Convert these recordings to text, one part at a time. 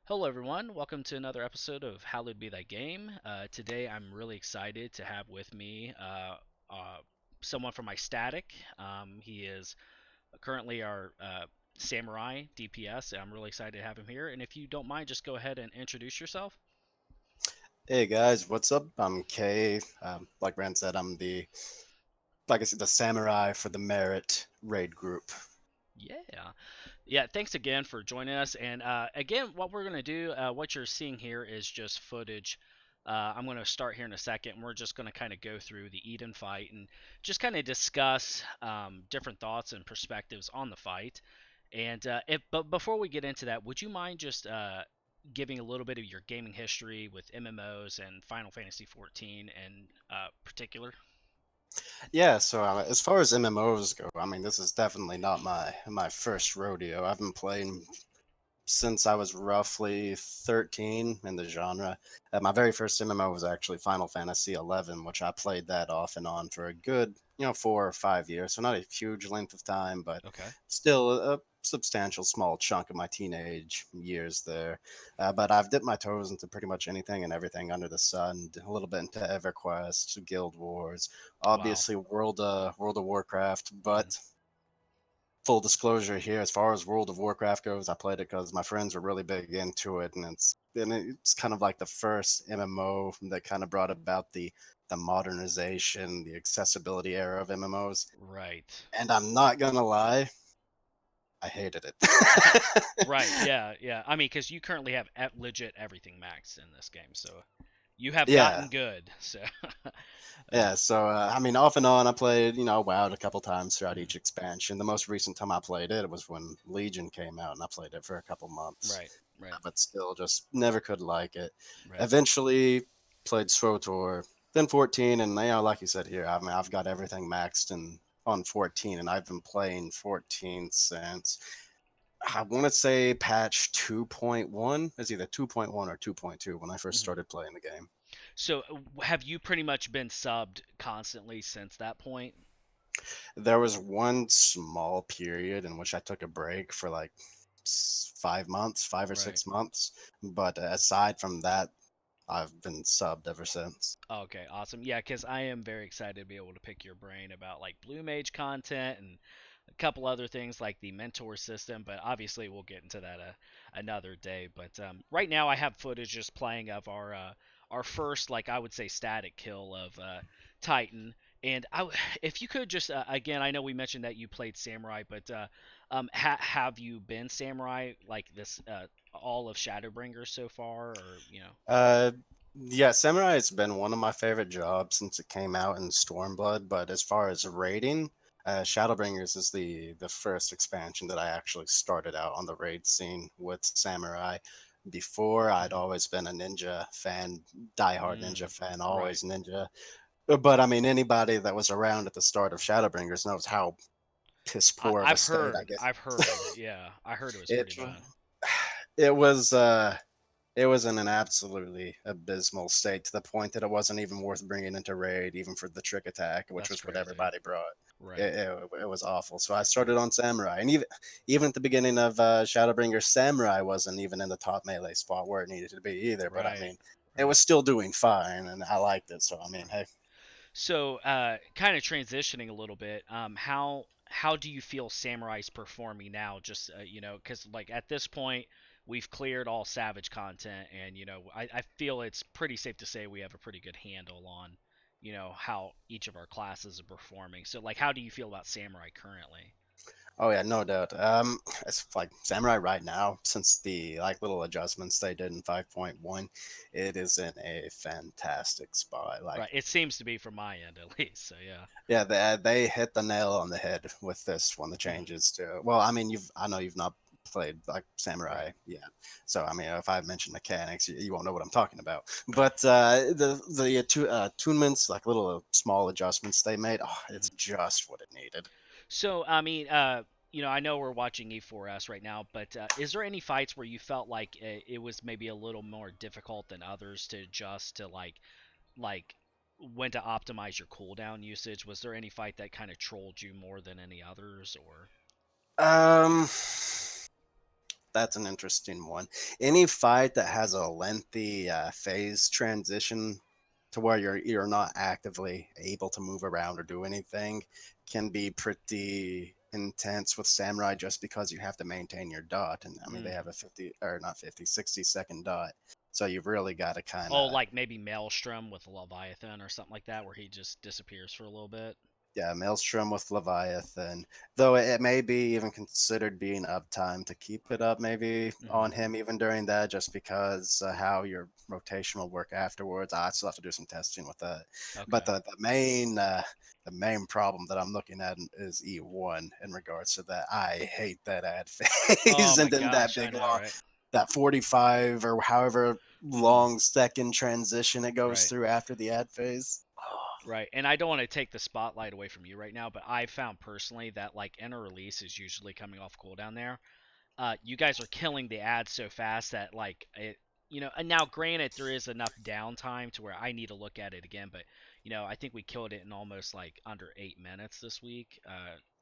Hello, everyone. Welcome to another episode of Hallowed Be Thy Game. Today, I'm really excited to have with me uh, someone from my static. He is currently our samurai DPS. I'm really excited to have him here. And if you don't mind, just go ahead and introduce yourself. Hey guys, what's up? I'm Kay. Like Brand said, I'm like I said, the samurai for the Merit raid group. Yeah. Yeah, thanks again for joining us. And again, what we're going to do, what you're seeing here is just footage. I'm going to start here in a second. And we're just going to kind of go through the Eden fight and just kind of discuss different thoughts and perspectives on the fight. And but before we get into that, would you mind just giving a little bit of your gaming history with MMOs and Final Fantasy 14 in particular? Yeah, so as far as MMOs go, I mean, this is definitely not my first rodeo. I've been playing since I was roughly 13 in the genre. My very first MMO was actually Final Fantasy 11, which I played that off and on for a good, 4 or 5 years. So not a huge length of time, but Okay. still a substantial small chunk of my teenage years there. But I've dipped my toes into pretty much anything and everything under the sun. A little bit into EverQuest, Guild Wars, Wow. obviously World of Warcraft, Mhm. but full disclosure here, as far as World of Warcraft goes, I played it because my friends were really big into it, and it's kind of like the first MMO that kind of brought about the modernization, the accessibility era of MMOs. Right. And I'm not gonna lie, I hated it. Right. Yeah. Yeah. I mean, because you currently have legit everything maxed in this game, so you have Yeah, gotten good. So. yeah. So I mean, off and on, I played WoW a couple times throughout Mhm. each expansion. The most recent time I played it was when Legion came out, and I played it for a couple months. Right. Right. But still just never could like it. Right. Eventually played SWOTOR, then 14, and like you said here, I mean I've got everything maxed and on 14, and I've been playing 14 since I want to say patch 2.1. It's either 2.1 or 2.2 when I first Hmm. started playing the game. So, have you pretty much been subbed constantly since that point? There was one small period in which I took a break for like 5 months, five or Right. 6 months, but aside from that, I've been subbed ever since. Okay, awesome. Yeah, because I am very excited to be able to pick your brain about like Blue Mage content and a couple other things like the mentor system, but obviously we'll get into that another day. But right now I have footage just playing of our first, like I would say, static kill of Titan. And if you could just again, I know we mentioned that you played Samurai, but have you been Samurai like this all of Shadowbringers so far, or you know? Uh, yeah, Samurai has been one of my favorite jobs since it came out in Stormblood. But as far as raiding, Shadowbringers is the first expansion that I actually started out on the raid scene with Samurai. Before, I'd Mhm. always been a ninja fan, diehard ninja Mm, fan, right. always ninja. But I mean, anybody that was around at the start of Shadowbringers knows how piss poor of a I've state, I heard. guess. I've heard. Yeah, I heard it was pretty It bad. it was it was in an absolutely abysmal state to the point that it wasn't even worth bringing into raid, even for the trick attack, which That's was what crazy. everybody brought. Right. It was awful. So I started on Samurai, and even at the beginning of Shadowbringer, Samurai wasn't even in the top melee spot where it needed to be either. But I Right. mean, it Right. was still doing fine, and I liked it. So I mean, Right. hey, So, kind of transitioning a little bit, how do you feel Samurai's performing now? Just because like at this point, we've cleared all Savage content, and I feel it's pretty safe to say we have a pretty good handle on, how each of our classes are performing. So, like, how do you feel about Samurai currently? oh yeah, no doubt. It's like Samurai right now, since the like little adjustments they did in 5.1, it is in a fantastic spot. Like Right. It seems to be from my end at least. So yeah. yeah, they hit the nail on the head with this one. The Mhm. changes to well, I mean, I know you've not played like Right. Samurai, yeah. So I mean, if I mention mechanics, you won't know what I'm talking about. Right. But attunements, like little small adjustments they made, oh, it's Mhm. just what it needed. So, I mean, I know we're watching E4S right now, but is there any fights where you felt like it was maybe a little more difficult than others to adjust to like when to optimize your cooldown usage? Was there any fight that kind of trolled you more than any others, or? Um, That's an interesting one. Any fight that has a lengthy phase transition to where you're not actively able to move around or do anything can be pretty intense with samurai just because you have to maintain your dot. And I mean, they have Mm. a 50 or not 50, 60-second dot. So you've really got to kind Oh, of, like maybe Maelstrom with Leviathan or something like that, where he just disappears for a little bit. yeah, Maelstrom with Leviathan. Though it may be even considered being uptime to keep it up, maybe Hmm. on him even during that, just because how your rotation will work afterwards. I still have to do some testing with that. But Okay. the main problem that I'm looking at is E1 in regards to that. I hate that ad Oh phase, my and then that gosh, I big know, long, right? that 45 or however Mm. long second transition it goes Right. through after the ad phase. Right. And I don't want to take the spotlight away from you right now, but I found personally that like enter release is usually coming off cooldown there. You guys are killing the ads so fast that like it, and now granted there is enough downtime to where I need to look at it again, but I think we killed it in almost like under 8 minutes this week.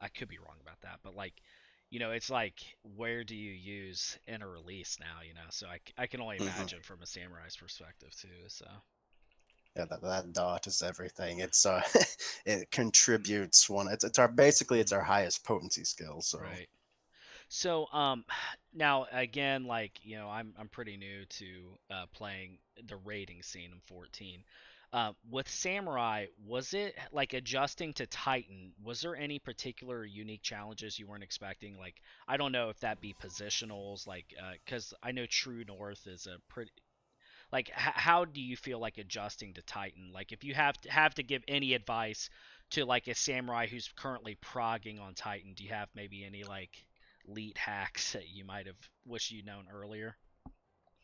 I could be wrong about that, but like it's like where do you use enter release now, so I can only Mhm. imagine from a samurai's perspective too, so Yeah, that dot is everything. It's it contributes one. It's our basically it's mm, our highest potency skill. So right. So, now again, like I'm pretty new to playing the raiding scene in 14. With Samurai, was it like adjusting to Titan? Was there any particular unique challenges you weren't expecting? Like, I don't know if that be positionals, like, because I know True North is a pretty like. How do you feel like adjusting to Titan? Like, if you have to give any advice to like a samurai who's currently progging on Titan, do you have maybe any like elite hacks that you might have wished you'd known earlier?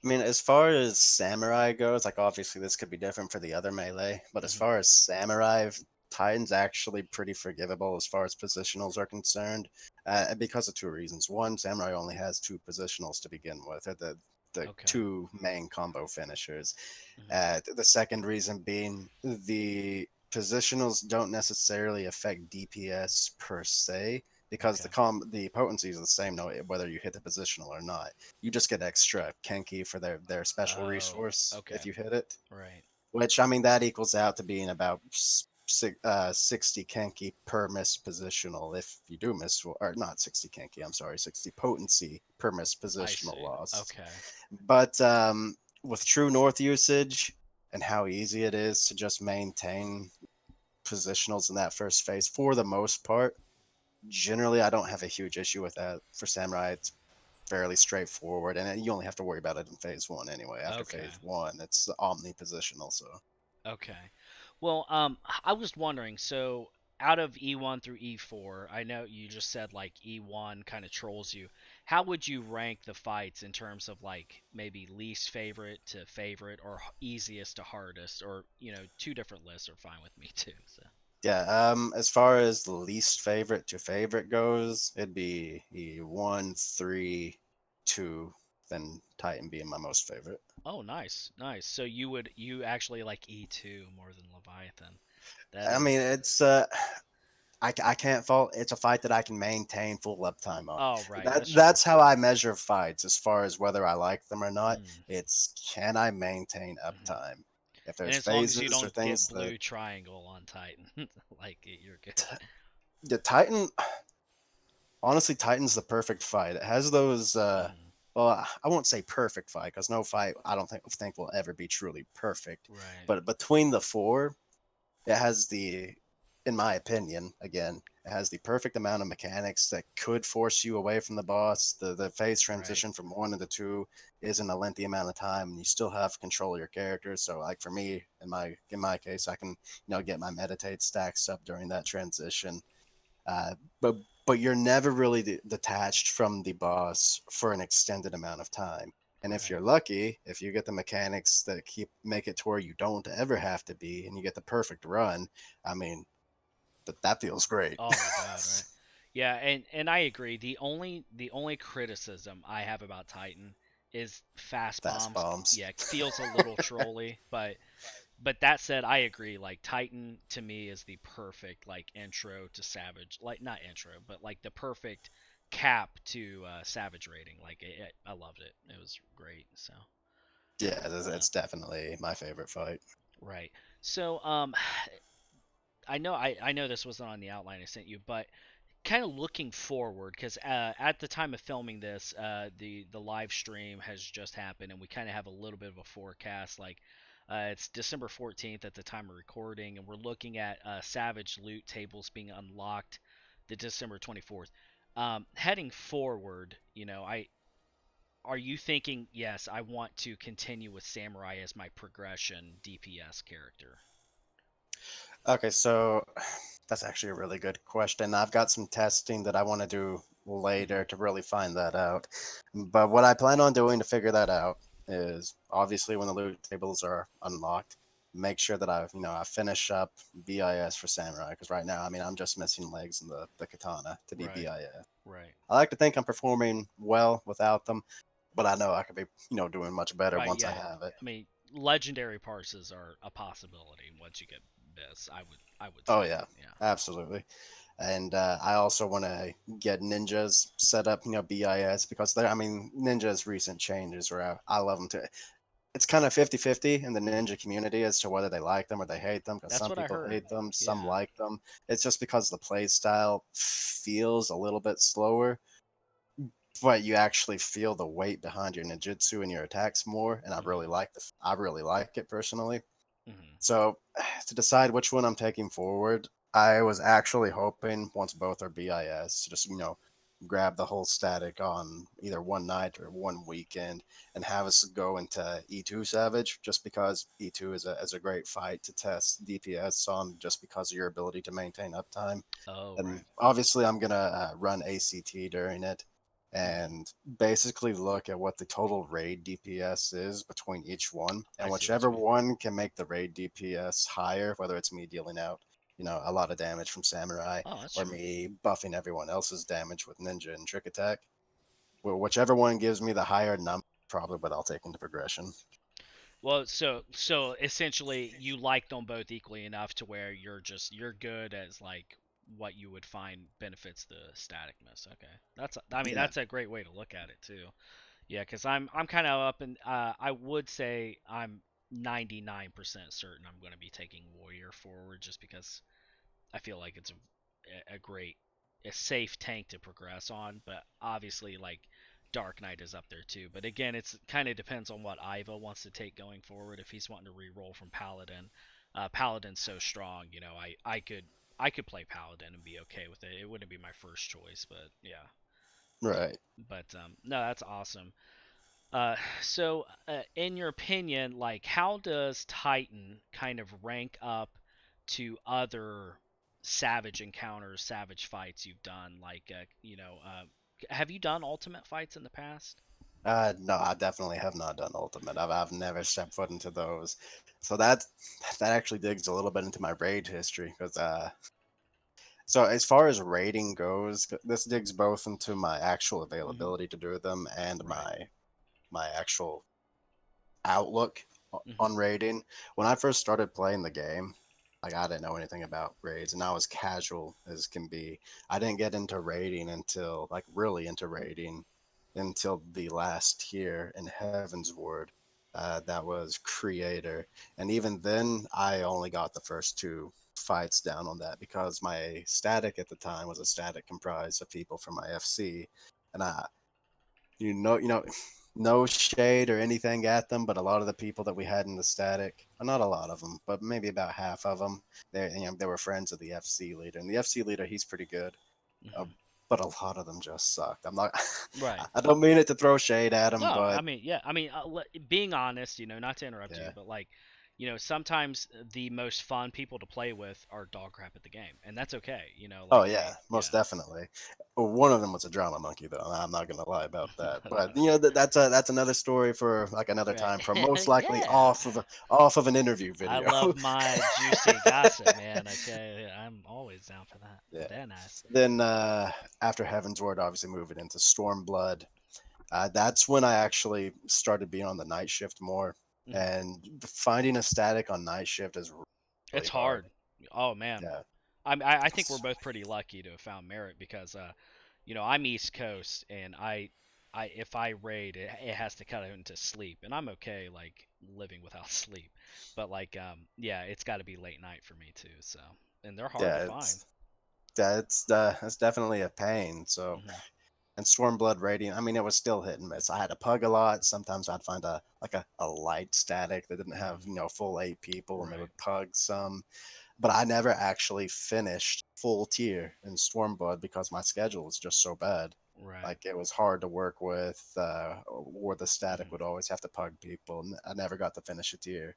I mean, as far as samurai goes, like obviously this could be different for the other melee, but as Hmm. far as samurai, Titan's actually pretty forgivable as far as positionals are concerned, because of two reasons. One, samurai only has two positionals to begin with, or the Okay. two main combo finishers. Hmm. The second reason being the positionals don't necessarily affect DPS per se because Okay. the potency is the same no whether you hit the positional or not. You just get extra Kenki for their special Oh. resource Okay. if you hit it, Right. which I mean that equals out to being about 60 Kenki per miss positional if you do miss, or not 60 Kenki, I'm sorry, 60 potency per miss I positional see. lost. Okay. But with True North usage and how easy it is to just maintain positionals in that first phase, for the most part, generally I don't have a huge issue with that. For Samurai, it's fairly straightforward, and you only have to worry about it in phase one anyway. After Okay. phase one, it's omni positional. So Okay. Well, I was wondering, so out of E1 through E4, I know you just said like E1 kind of trolls you. How would you rank the fights in terms of like maybe least favorite to favorite or easiest to hardest, or two different lists are fine with me too. So. yeah, as far as the least favorite to favorite goes, it'd be one, three, two, then Titan being my most favorite. Oh, nice, nice. So you actually like E2 more than Leviathan. That I mean, is. it's I can't fault. It's a fight that I can maintain full uptime on. Oh, right. That That's true. that's how I measure fights as far as whether I like them or not. Mm, It's can I maintain hmm. uptime? If And there's as long as you phases or don't get things that blue triangle on Titan, like you're good. the Titan, honestly, Titan's the perfect fight. It has those. Mm, Well, I won't say perfect fight because no fight I don't think will ever be truly perfect. right. But between the four, it has in my opinion, again, it has the perfect amount of mechanics that could force you away from the boss. The phase Right. transition from one to two isn't a lengthy amount of time, and you still have control of your character. So, like for me, in my case, I can get my meditate stacks up during that transition. Uh, but you're never really detached from the boss for an extended amount of time. And if Right. you're lucky, if you get the mechanics that make it to where you don't ever have to be, and you get the perfect run, I mean, that feels great. Oh my god, right? Yeah, and I agree. The only criticism I have about Titan is fast Fast bombs. bombs. Yeah, it feels a little trolly, but that said, I agree. Like Titan to me is the perfect like intro to Savage. Like not intro, but like the perfect cap to Savage rating. Like I loved it. It was great. So Yeah, yeah, it's definitely my favorite fight. right. So I know this wasn't on the outline I sent you, but kind of looking forward because at the time of filming this, the live stream has just happened, and we kind of have a little bit of a forecast. Like it's December 14th at the time of recording, and we're looking at Savage loot tables being unlocked the December 24th. Heading forward, I are you thinking, yes, I want to continue with Samurai as my progression DPS character? Okay, so that's actually a really good question. I've got some testing that I want to do Hmm. later to really find that out. But what I plan on doing to figure that out is obviously when the loot tables are unlocked, make sure that I finish up BIS for Samurai because right now, I mean, I'm just missing legs and the katana to be Right, BIS. right. I like to think I'm performing well without them, but I know I could be, doing much better Right, once I yeah. have it. I mean, legendary parses are a possibility once you get this. I would say, Oh yeah, yeah. absolutely. And I also want to get ninjas set up, BIS because I mean, ninjas recent changes where I love them too. It's kind of 50-50 in the Hmm. ninja community as to whether they like them or they hate them because That's some what I people heard. hate them, some Yeah. like them. It's just because the play style feels a little bit slower, but you actually feel the weight behind your ninjutsu and your attacks more, and Hmm. I really like it personally. Hmm. So, to decide which one I'm taking forward, I was actually hoping once both are BIS to just, grab the whole static on either one night or one weekend and have us go into E2 Savage just because E2 is a great fight to test DPS on just because of your ability to maintain uptime. Oh, And right. obviously, I'm going to run ACT during it Hmm. and basically look at what the total raid DPS is between each one. I And see what whichever you mean. one can make the raid DPS higher, whether it's me dealing out, a lot of damage from Samurai Oh, that's or true. me buffing everyone else's damage with Ninja and Trick Attack, whichever one gives me the higher number, probably what I'll take into progression. Well, so essentially, you like them both equally enough to where you're good as like what you would find benefits the staticness. Okay, I mean Yeah. that's a great way to look at it too. Yeah, because I'm kind of up and I would say I'm 99% certain I'm going to be taking Warrior forward just because I feel like it's a great, a safe tank to progress on. But obviously, like Dark Knight is up there too. But again, it's kind of depends on what Iva wants to take going forward. If he's wanting to re-roll from Paladin, Paladin's so strong. I could play Paladin and be okay with it. It wouldn't be my first choice, but yeah. Right. But no, that's awesome. In your opinion, like, how does Titan kind of rank up to other Savage encounters, Savage fights you've done? Like, have you done Ultimate fights in the past? No, I definitely have not done Ultimate. I've never stepped foot into those. So that actually digs a little bit into my raid history because so as far as rating goes, this digs both into my actual Hmm. availability to do them and Right. my actual outlook Hmm. on raiding. When I first started playing the game, like I didn't know anything about raids, and I was casual as can be. I didn't get into raiding until like really into raiding until the last tier in Heaven's Ward. That was Creator, and even then, I only got the first two fights down on that because my static at the time was a static comprised of people from my FC, and you know, no shade or anything at them, but a lot of the people that we had in the static, well, not a lot of them, but maybe about half of them, they were friends of the FC leader, and the FC leader, he's pretty good, uh, Hmm. but a lot of them just sucked. I'm not, Right. I don't mean it to throw shade at No, them, I but mean, yeah, I mean, being honest, not to interrupt you, yeah. but like, sometimes the most fun people to play with are dog crap at the game, and that's okay. Oh Like yeah, yeah. most definitely. Well, one of them was a drama monkey, though. I'm not gonna lie about that. But that's another story for like another Right. time. For most likely Yeah. off of an interview I video. love my juicy gossip, man. Okay, I'm always down for that. Yeah. They're nice. Then after Heaven's Ward, obviously moving into Stormblood, that's when I actually started being on the night shift more. Hmm. And finding a static on night shift is It's really hard. hard. Oh man, Yeah. I think we're both pretty lucky to have found Merit because I'm East Coast, and I if I raid, it has to cut into sleep, and I'm okay like living without sleep, but like yeah, it's got to be late night for me too. So, and they're hard to Yeah, find. it's definitely a pain. So Hmm. and Stormblood rating, I mean, it was still hit and miss. I had to pug a lot. Sometimes I'd find a light static that didn't have Hmm. full 8 people, and they Right. would pug some. But I never actually finished full tier in Stormblood because my schedule was just so bad. Right. Like it was hard to work with, or the static Hmm. would always have to pug people, and I never got to finish a tier.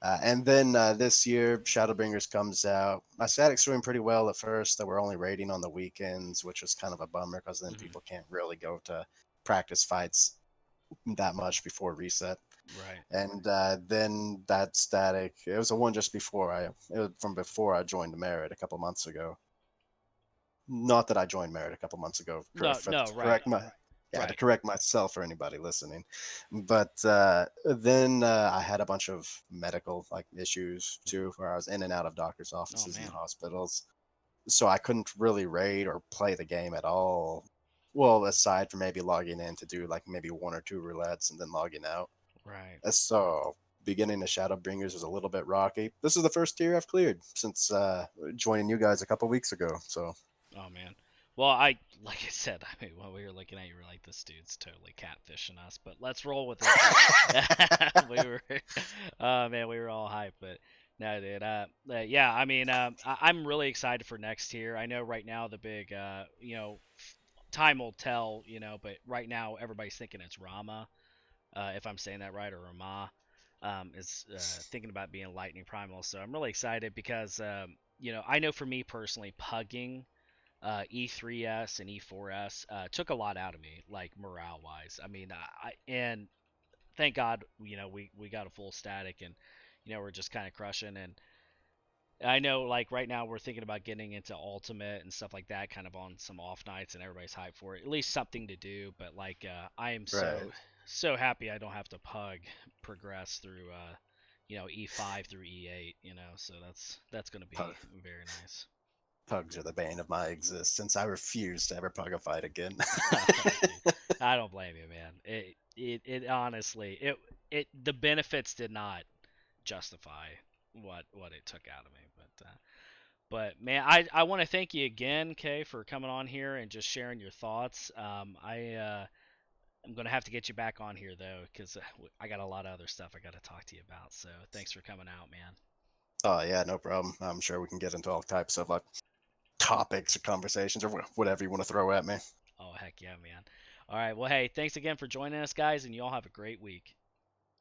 And then this year, Shadowbringers comes out. My static's doing pretty well at first. That we're only raiding on the weekends, which was kind of a bummer because then Hmm. people can't really go to practice fights that much before reset. Right. And then that static, it was the one just before it was from before I joined Merit a couple months ago. Not that I joined Merit a couple months ago. No, no, To right, correct my yeah, to right. correct myself for anybody listening. But then I had a bunch of medical like issues too, where I was in and out of doctors' Oh offices and man. hospitals, so I couldn't really raid or play the game at all. Well, aside from maybe logging in to do like maybe one or two roulettes and then logging out. Right. So beginning of Shadowbringers was a little bit rocky. This is the first tier I've cleared since joining you guys a couple weeks ago. So Oh man. Well, I like I said, I mean, when we were looking at you, we were like, this dude's totally catfishing us. But let's roll with it, dude. we were, oh man, we were all hyped. But no, dude. Yeah. I mean, I'm really excited for next year. I know right now the big, time will tell. But right now everybody's thinking it's Rama, if I'm saying that right, or Rama. Is thinking about being Lightning Primal. So I'm really excited because, I know for me personally, pugging E3S and E4S took a lot out of me, like morale wise. I mean, and thank God, we got a full static, and we're just kind of crushing. And I know, like right now, we're thinking about getting into Ultimate and stuff like that, kind of on some off nights, and everybody's hyped for it. At least something to do. But like, I am right, so happy I don't have to progress through E5 through E8. So that's gonna be pug, very nice. pugs are the bane of my existence. I refuse to ever pug a fight again. Dude, I don't blame you, man. It honestly, the benefits did not justify what it took out of me. But man, I want to thank you again, Kay, for coming on here and just sharing your thoughts. I'm gonna have to get you back on here though, because I got a lot of other stuff I got to talk to you about. So thanks for coming out, man. Oh yeah, no problem. I'm sure we can get into all types of like topics or conversations or whatever you want to throw at me. Oh heck yeah, man. All right, well hey, thanks again for joining us, guys, and you all have a great week.